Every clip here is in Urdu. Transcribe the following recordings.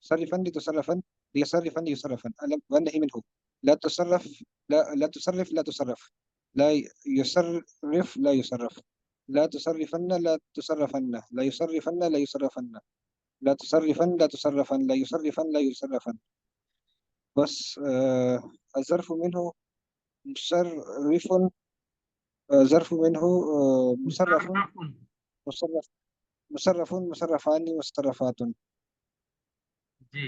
صرفا لتصرفا ليصرفا ليصرفا والنهي منه. لا تصرف لا تصرف لا تصرف. لا يصرف لا يصرف. لا تصرفن لا تصرفن. لا يصرفن لا يصرفن. لا تصرفن لا تصرفن. لا يصرفن لا يصرفن. بس الظرف منه مصرف. ظرف منه مصرف. مصرف. مصرف. مصرف مصرفان مصرفات. جی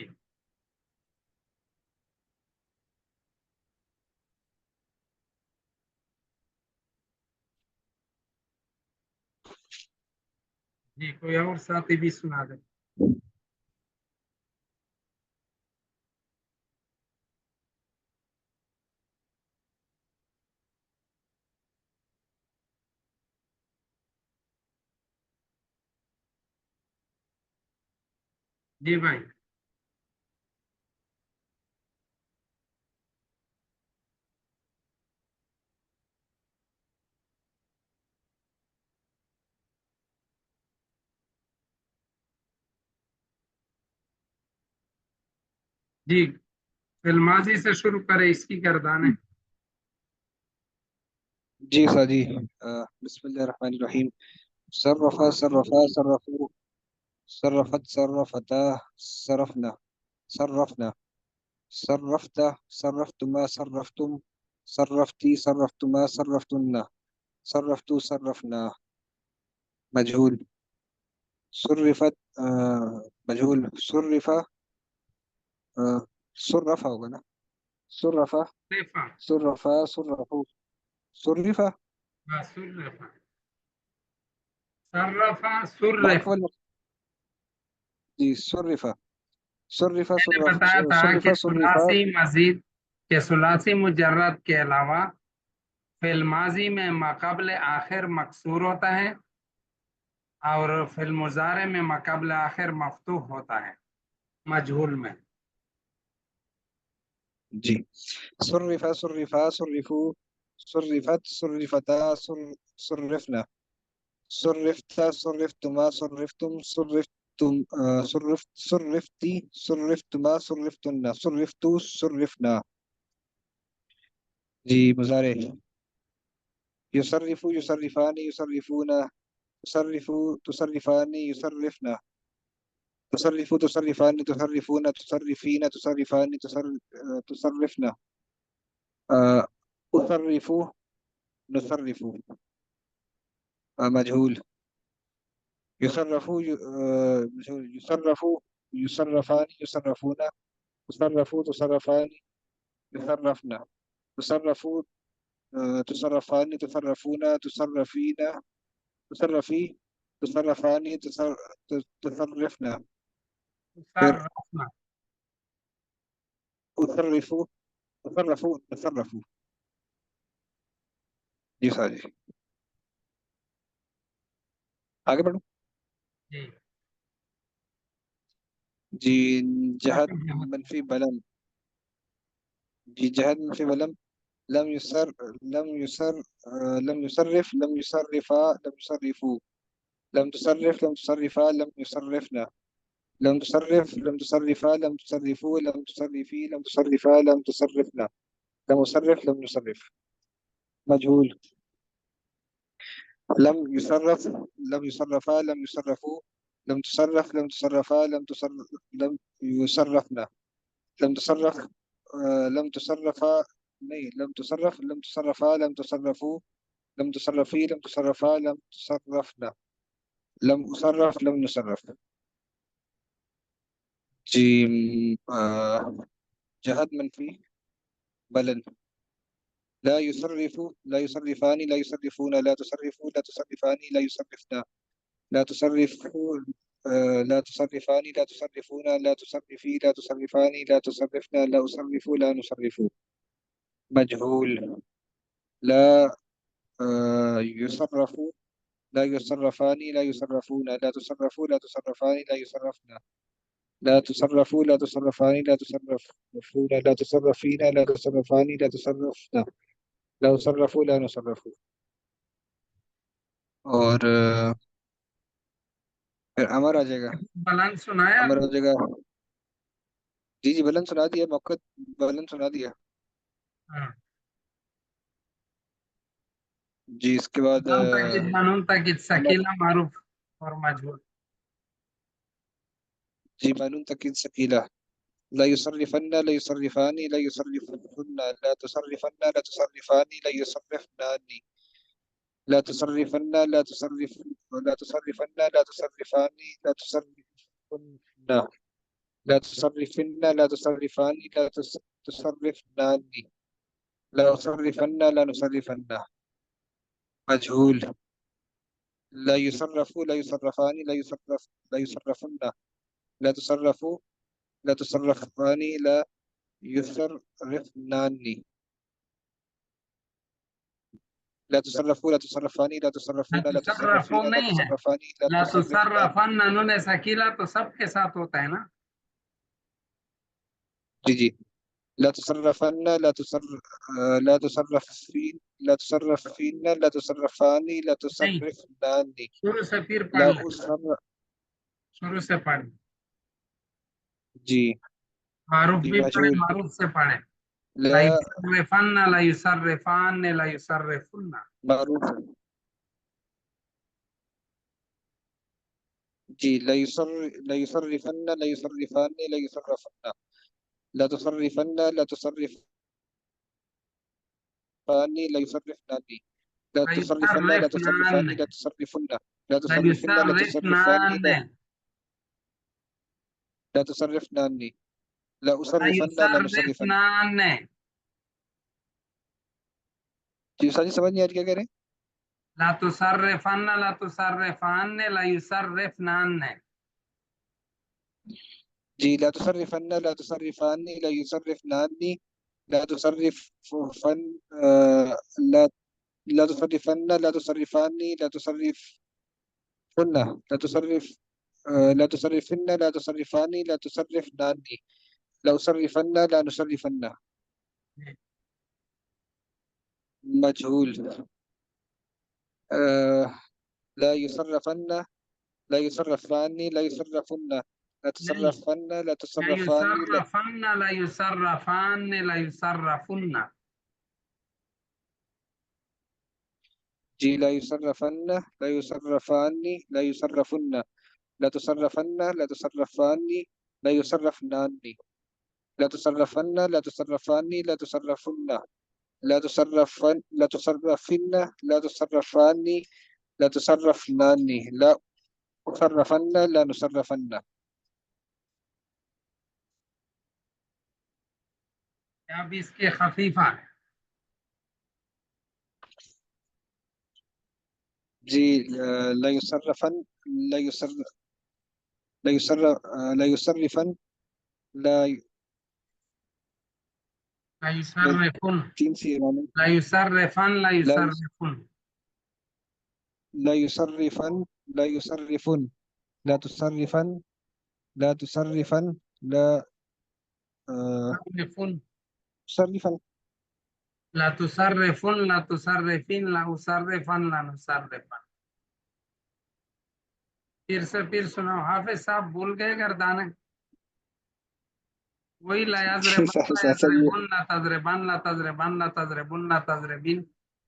جی کوئی اور ساتھی بھی سنا دے. جی بھائی. جی فی الماضی سے شروع کرے اس کی گردانیں. جی سر جی. بسم اللہ الرحمن الرحیم. صرف صرفا صرفوا. صرفت صرفتا صرفنا. صرفنا. صرفت صرفتما صرفتم. صرفتي صرفتما صرفتن. صرفتو صرفنا. مجهول. صرفت مجهول. صرف صرف ہوگا نا. صرف صرفا. صرفا صرفوا. صرف صرفا. صرفا معروف صرف. جی. صرف صرف میں نے صرف بتایا تھا صرف کہ صرف. ثلاثی مزید کے ثلاثی مجرد کے علاوہ فی الماضی میں ماقبل آخر مکسور ہوتا ہے اور فی المضارع میں ماقبل آخر مفتوح ہوتا ہے مجہول میں. جی. صرف صرفا صرفوا. صرفت صرفتا صرفنا. صرفت صرفتما صرفتم. صرفتم صرفتي صرفتما صرفتن. صرفتو صرفنا. جی مضارع. يصرف يصرفان يصرفون. تصرفوا تصرفان يصرفنا. تصرفوا تصرفان تصرفون. تصرفين تصرفان تصرفنا. أصرف نصرف. مجهول. يصرف مجهول. يصرف يصرفان يصرفون. تصرفوا تصرفان يصرفنا. تصرفوا تصرفان تصرفون. تصرفين تصرفي تصرفان تصرفنا. صرفنا. أصرف تصرفوا تصرفوا. جی سر جی. آگے بڑھو. جی جی. جہد منفی بلم. جی جہد منفی بلم. لم يسر لم يسر لم يصرف لم يصرفا لم يصرفوا. لم تصرف لم تصرفا لم يصرفنا. لم تصرف لم تصرفا لم تصرفوا لم تصرفي لم تصرفا لم تصرفنا. لم يصرف لم يصرف. مجهول. لم يصرف لم يصرفا لم يصرفوا. لم تصرف لم تصرفا لم يصرفنا. لم تصرف لم تصرفا. نہیں. لم تصرف لم تصرفا لم تصرفوا. لم تصرفي لم تصرفا لم تصرفنا. لم أصرف لم نصرف. جی. جہد منفی بلن. لا يصرف لا يصرفان لا يصرفون. لا تصرفوا لا تصرفان لا يصرفنا. لا تصرفوا لا تصرفان لا تصرفون. لا تصرفي لا تصرفان لا تصرفنا. لا أصرف لا نصرف. مجهول. لا يصرف لا يصرفان لا يصرفون. لا تصرفوا لا تصرفان لا يصرفنا. لا تصرفوا لا تصرفان لا تصرفون. لا تصرفين لا تصرفان لا تصرفنا. لا تصرفوا لا نصرفوا. اور پھر امر آ جائے گا. بلند سنایا. امر آ جائے گا. جی جی بلند سنا دیا، موقع بلند سنا دیا. جی اس کے بعد بنون تاکید ثقیلہ معروف اور مجهول. جی بنون تاکید ثقيلة. لا يصرفن، لا يصرفان، لا يصرفن، لا تصرفن، لا تصرفان، لا يصرفنان، لا تصرفن، لا تصرف، لا تصرفن، لا تصرفان، لا تصرفن، لا تصرفن، لا تصرفان، لا تصرفنان، لا أصرفن، لا نصرفن. مجهول. لا يصرف، لا يصرفان، لا يصرف، لا يصرفن، لا تصرفوا، لا تصرفان، لا يصرفنان، لا تصرفوا، لا تصرفان، لا تصرفون، لا تصرفين، تصرفون لا نہیں ہے، تصرفان، لا لا تصرفنان. تصرفن نون ثقیلہ تو سب کے ساتھ ہوتا ہے نا. جی جی. لا تصرفن، لا تصرفين، لا تصرفين، لا تصرفان، لا نہیں، تصرفنان. شروع سے پھر پڑھ لا لیں، أصر. شروع سے پڑھ. جی. معروف جی بھی پڑھے، مجهول. معروف سے پڑھے. لا لا يصرفن، لا يصرفان، لا يصرفن. معروف. جی. لا يصرفن، لا يصرفان، لا يصرفن، لا تصرفن، لا تصرفان، لا يصرفنان، لا لا تصرفن، لا تصرفان، يصرفنان، لا تصرفن، لا لا تصرفن، لا تصرفان، يصرفنان، لا تصرفنان، لا لا أصرفن، لا نصرفن. يصرفنان. جی استاد جی سمجھ نہیں آ رہی کیا کہہ رہے ہیں؟ لا تصرفن، لا تصرفان، لا يصرفنان. جی. لا تصرفن، لا تصرفان، لا يصرفنان، لا تصرفن، لا لا تصرفن، لا تصرفان، لا تصرفن، لا تصرف، لا تصرفن، لا تصرفان، لا تصرفنان، لا أصرفن، لا نصرفن. مجهول. لا يصرفن، لا يصرفان، لا يصرفن، لا نہیں، تصرفن، لا لا تصرفان، لا. يصرفن، لا يصرفان، لا يصرفن. جی. لا يصرفن، لا يصرفان، لا يصرفن، لا تصرفن، لا تصرفان، لا يصرفنان، لا تصرفن، لا تصرفان، لا تصرفن، لا تصرفن، لا تصرفن، لا تصرفان، لا تصرفنان، لا أصرفن، لا نصرفن. اب اس کے خفیفہ جی. لا يصرفن، لا يصرف، لا يصرف، لا يصرفن، لا لا يصرفن، تین سی ہے. لا يصرفن، لا لا يصرفن. لا يصرفن، لا يصرفن، لا تصرفن، لا تصرفن، لا يصرفن، تصرفن. لا تصرفن، لا تصرفين، لا أصرفن، لا نصرفن. پھر سنو، حافظ صاحب بھول گئے گردانے. وہی لا يضربن، لا يضربن، لا تضربن، لا تضربن، لا تضربن، لا تضربين،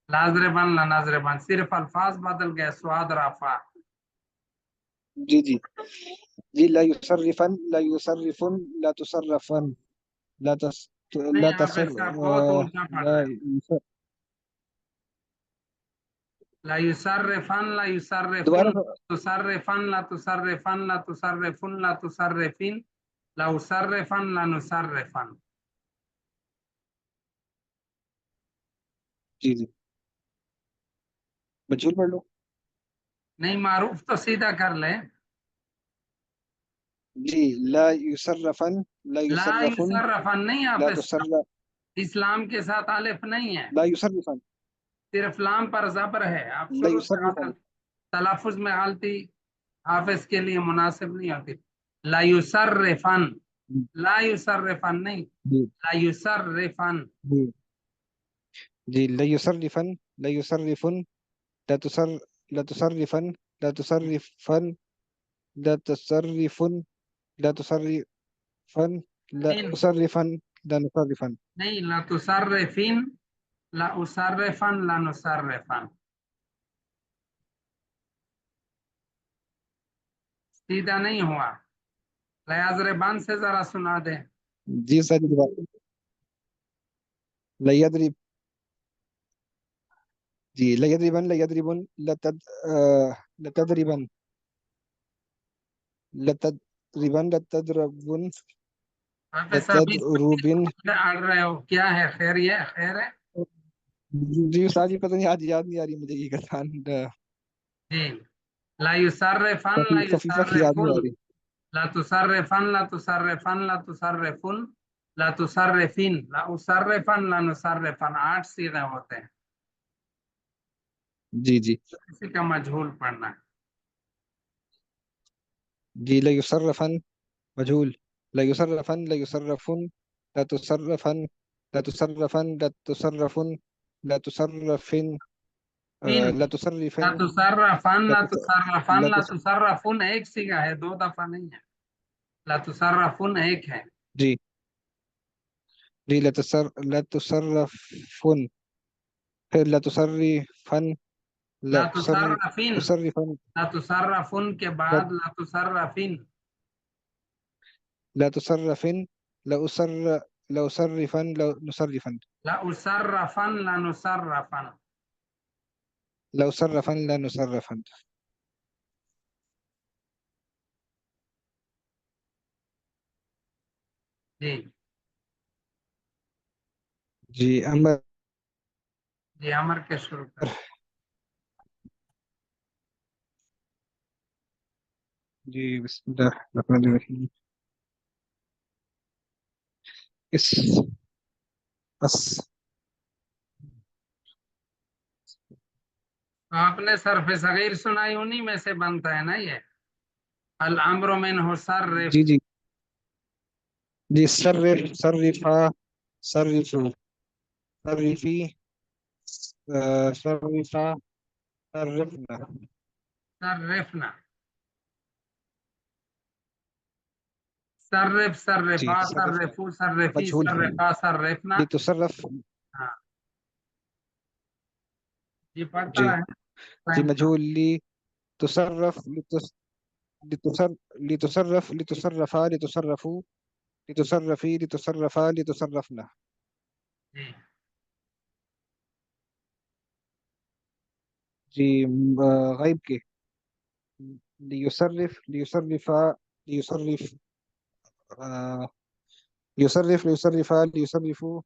لا يضربن، لا نضربن. صرف الفاظ بدل گئے، سواد رافع. جی جی. جی. لا يصرفن، لا يصرفن، لا تصرفن، لا نہیں لا تصر، حافظ صاحب بہت اونچا پڑھ لا رہے ہیں. لا يصرفن، لا يصرفن، دوبارہ. تصرفن، لا تصرفن، لا تصرفن، لا تصرفين، لا أصرفن، لا نصرفن. جی جی. مجهول پڑھ لو. نہیں معروف تو سیدھا کر لے. جی. لا يصرفن، لا لا يصرفن، يصرفن نہیں لا حافظ صاحب. تصرف، اسلام کے ساتھ الف نہیں ہے، لا يصرفن، صرف لام پر زبر ہے. آپ لا شروع سے يصرفن. تلفظ میں غلطی حافظ کے لیے مناسب نہیں ہوتی. لا يصرفن، لا يصرفن نہیں، جی لا يصرفن. جی. جی. لا يصرفن، لا يصرفن، لا تصر، لا تصرفن، لا تصرفن، لا تصرفن، لا تصرفن، لا فين أصرفن لا نصرفن. نہیں لا تصرفین لا اصرفن لا نصرفن سیدھا نہیں ہوا لا یضربن سے ذرا سنا دیں جی استاد جی دوبارہ. لا يضرب. جی لا يضربن لا يضربن لا تضربن لا تضربن لا تضربن لا پروفیسر بیچ تضربن. میں اڑ رہے ہو کیا ہے خیر یہ خیر ہے جی استاد جی پتہ نہیں آج یاد نہیں آ رہی مجھے یہ گردان جی لا یصرفن لا خفیفہ کی یاد نہیں یصرفن آ رہی. لا تصرفن لا تصرفن لا تصرفن لا تصرفین لا اصرفن لا نصرفن 8 صیغے ہوتے ہیں جی جی کسی کا مجہول پڑھنا ہے جی لا يصرفن مجهول. لا يصرفن لا يصرفن لا تصرفن لا تصرفن لا تصرفن لا تصرفن تین لا لا تصرفن تصرفن لا لا تس- تصرفن لا لا تس- تصرفن ایک صیغہ ہے 2 دفعہ نہیں ہے لا تصرفن ایک ہے جی جی لا تصرفن پھر لا تصرفن لا لا تصرفین تصرفن لا تصرفن کے لا بعد لا تصرفین لا تصرفن لا أسر لا أصرفن لا نصرفن لا اصرفن لا نصرفن لا أصرفن لا نصرفن. جی جی أما جی امر کے شروع کریں جی بسم الله الرحمن الرحيم. اس اس تو آپ نے صرف صغیر سنائی انہی میں سے بنتا ہے نا یہ الامر منه صرف جی جی جی صرفا صرفوا صرفي صرفا صرفنا. صرفنا صرف جی صرفا صرف صرفو صرفی مجهول صرفا صرفنا لتصرف. ہاں یہ پڑھتا جی جی ہے مجهول لتصرف لتصرف لتصرفا لتصرفوا لتصرفي لتصرفا لتصرفنا. جی جی غیب کے ليصرف ليصرفا ليصرف يصرف ليصرفا ليصرفوا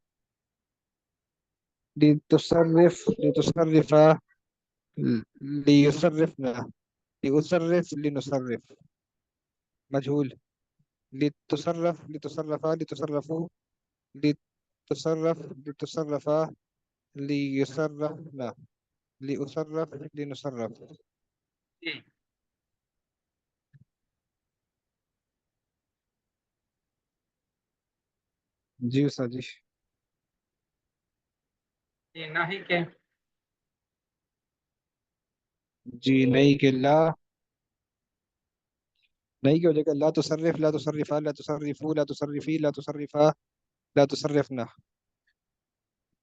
لتصرف لتصرفا ليصرفنا لأصرف لنصرف مجهول لتصرف لتصرفا لتصرفوا لتصرف لتصرفا ليصرفنا لأصرف لنصرف. جی جی استاد جی جی نہیں کہ جی نہیں کہ لا نہیں کی ہو جائے گا لا تصرف لا تصرفا لا تصرفوا لا تصرفی لا تصرفا لا تصرفنا.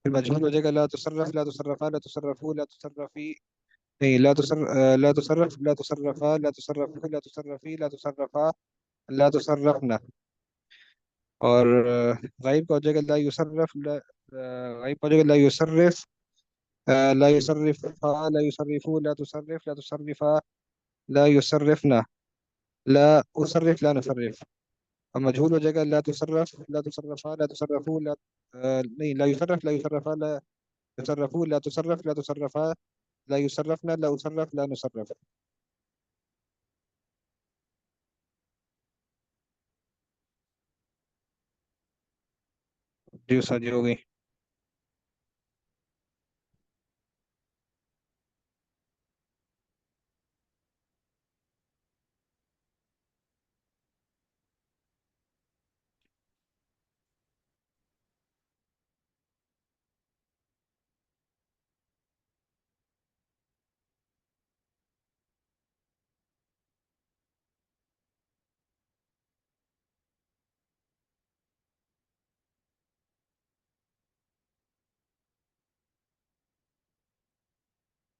پھر مجهول ہو جائے گا لا تصرف لا تصرفا لا تصرفوا لا تصرفی نہیں لا تصرف لا تصرفا لا تصرفوا لا تصرفی لا تصرفا لا تصرفنا. اور غائب کا ہو جائے گا لا یصرف لا غائب کا ہو جائے گا لا یصرف لا يصرفا لا يصرفوا لا تصرف لا تصرفا لا يصرفنا لا أصرف لا نصرف. اور مجهول ہو جائے گا لا تصرف لا تصرفا لا تصرفوا لا نہیں لا يصرف لا يصرفا لا يصرفوا لا تصرف لا تصرفا لا يصرفنا لا أصرف لا نصرف. جی استاد جی ہو گئی.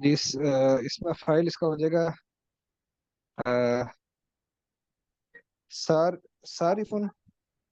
جی اس میں فائل اس کا ہو جائے گا صارفن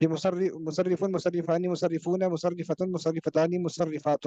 جی مصرف مصرفانی مصرفون مصرفة مصرفتان مصرفات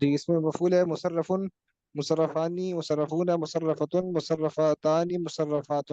جی اس میں مفعول ہے مصرف مصرفانی مصرفون مصرفة مصرفتان مصرفات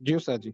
جی استاد جی